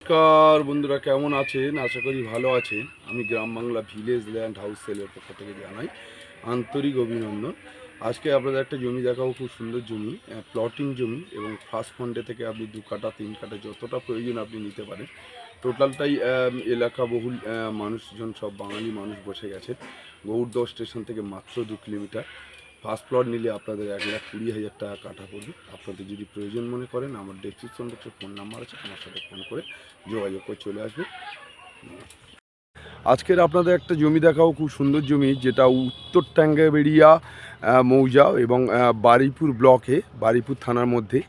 নমস্কার বন্ধুরা, কেমন আছেন? আশা করি ভালো আছেন। আমি গ্রাম বাংলা ভিলেজ ল্যান্ড হাউস সেলের পক্ষ থেকে জানাই আন্তরিক অভিনন্দন। আজকে আপনাদের একটা জমি দেখাবো, খুব সুন্দর জমি, প্লটিং জমি, এবং ফার্স্ট ফন্ডে থেকে আপনি 2 কাঠা 3 কাঠা যতটা প্রয়োজন আপনি নিতে পারেন। টোটালটাই এলাকা বহুল মানুষজন, সব বাঙালি মানুষ বসে গেছে। গৌড়দহ স্টেশন থেকে মাত্র 2 কিলোমিটার। ফার্স্ট প্লট নিলে আপনাদের 1,20,000 টাকা কাঠা পড়বে। আপনাদের যদি প্রয়োজন মনে করেন, আমার ডেসক্রিপশন বক্সে ফোন নাম্বার আছে, আমার সাথে ফোন করে যোগাযোগ করে চলে আসবে। আজকের আপনাদের একটা জমি দেখাও, খুব সুন্দর জমি, যেটা উত্তর ট্যাঙ্গাবেড়িয়া মৌজা এবং বারুইপুর ব্লকে, বারুইপুর থানার মধ্যে,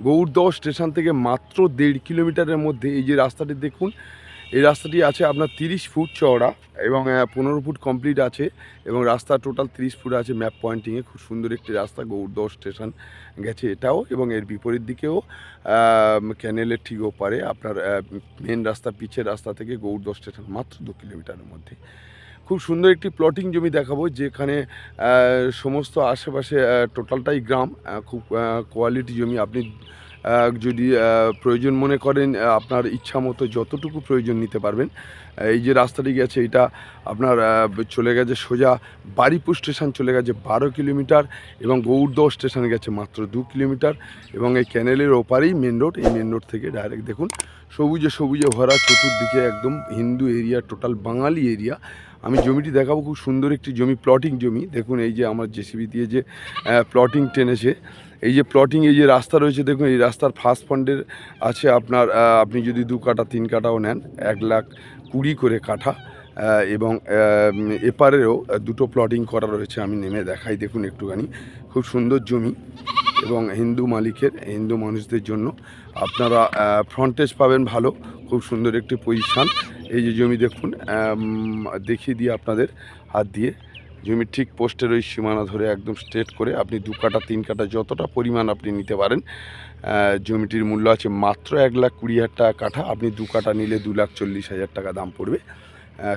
গৌড়দহ স্টেশন থেকে মাত্র 1.5 কিলোমিটারের মধ্যে। এই যে রাস্তাটি দেখুন, এই রাস্তাটি আছে আপনার 30 ফুট চওড়া এবং 15 ফুট কমপ্লিট আছে, এবং রাস্তা টোটাল 30 ফুট আছে ম্যাপ পয়েন্টিংয়ে। খুব সুন্দর একটি রাস্তা, গৌড়দহ স্টেশন গেছে এটাও, এবং এর বিপরীত দিকেও ক্যানেলের ঠিক ওপারে আপনার মেন রাস্তা, পিচের রাস্তা থেকে গৌড়দহ স্টেশন মাত্র 2 কিলোমিটারের মধ্যে। খুব সুন্দর একটি প্লটিং জমি দেখাবো, যেখানে সমস্ত আশেপাশে টোটালটাই গ্রাম, খুব কোয়ালিটি জমি। আপনি যদি প্রয়োজন মনে করেন, আপনার ইচ্ছা মতো যতটুকু প্রয়োজন নিতে পারবেন। এই যে রাস্তাটি গেছে, এটা আপনার চলে গেছে সোজা বারুইপুর স্টেশন, চলে গেছে 12 কিলোমিটার, এবং গৌড়দহ স্টেশন গেছে মাত্র 2 কিলোমিটার, এবং এই ক্যানেলের ওপারেই মেন রোড। এই মেন রোড থেকে ডাইরেক্ট দেখুন সবুজে সবুজে ভরা, চতুর্দিকে একদম হিন্দু এরিয়া, টোটাল বাঙালি এরিয়া। আমি জমিটি দেখাবো, খুব সুন্দর একটি জমি, প্লটিং জমি। দেখুন এই যে আমার জেসিবি দিয়ে যে প্লটিং টেনেছে, এই যে প্লটিং, এই যে রাস্তা রয়েছে দেখুন, এই রাস্তার ফার্স্ট ফান্ডের আছে আপনার, আপনি যদি 2 কাঠা 3 কাঠাও নেন, 1,20,000 করে কাঠা, এবং এপারেও দুটো প্লটিং করা রয়েছে। আমি নেমে দেখাই, দেখুন একটুখানি, খুব সুন্দর জমি, এবং হিন্দু মালিকের, হিন্দু মানুষদের জন্য। আপনারা ফ্রন্টেজ পাবেন ভালো, খুব সুন্দর একটি পজিশান। এই যে জমি দেখুন, দেখিয়ে দিয়ে আপনাদের হাত দিয়ে, জমির ঠিক পোস্টের ওই সীমানা ধরে একদম স্ট্রেট করে আপনি 2 কাঠা 3 কাঠা যতটা পরিমাণ আপনি নিতে পারেন। জমিটির মূল্য আছে মাত্র 1,20,000 টাকা কাঠা। আপনি 2 কাঠা নিলে 2,40,000 টাকা দাম পড়বে।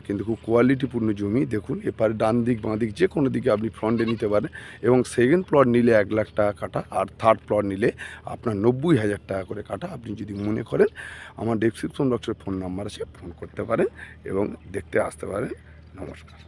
কিন্তু খুব কোয়ালিটিপূর্ণ জমি। দেখুন এপারে ডান দিক বাঁ দিক যে কোনো দিকে আপনি ফ্রন্টে নিতে পারেন, এবং সেকেন্ড প্লট নিলে 1,00,000 টাকা কাঠা, আর থার্ড প্লট নিলে আপনার 90,000 টাকা করে কাঠা। আপনি যদি মনে করেন, আমার ডেসক্রিপশন বক্সের ফোন নাম্বার আছে, ফোন করতে পারেন এবং দেখতে আসতে পারেন। নমস্কার।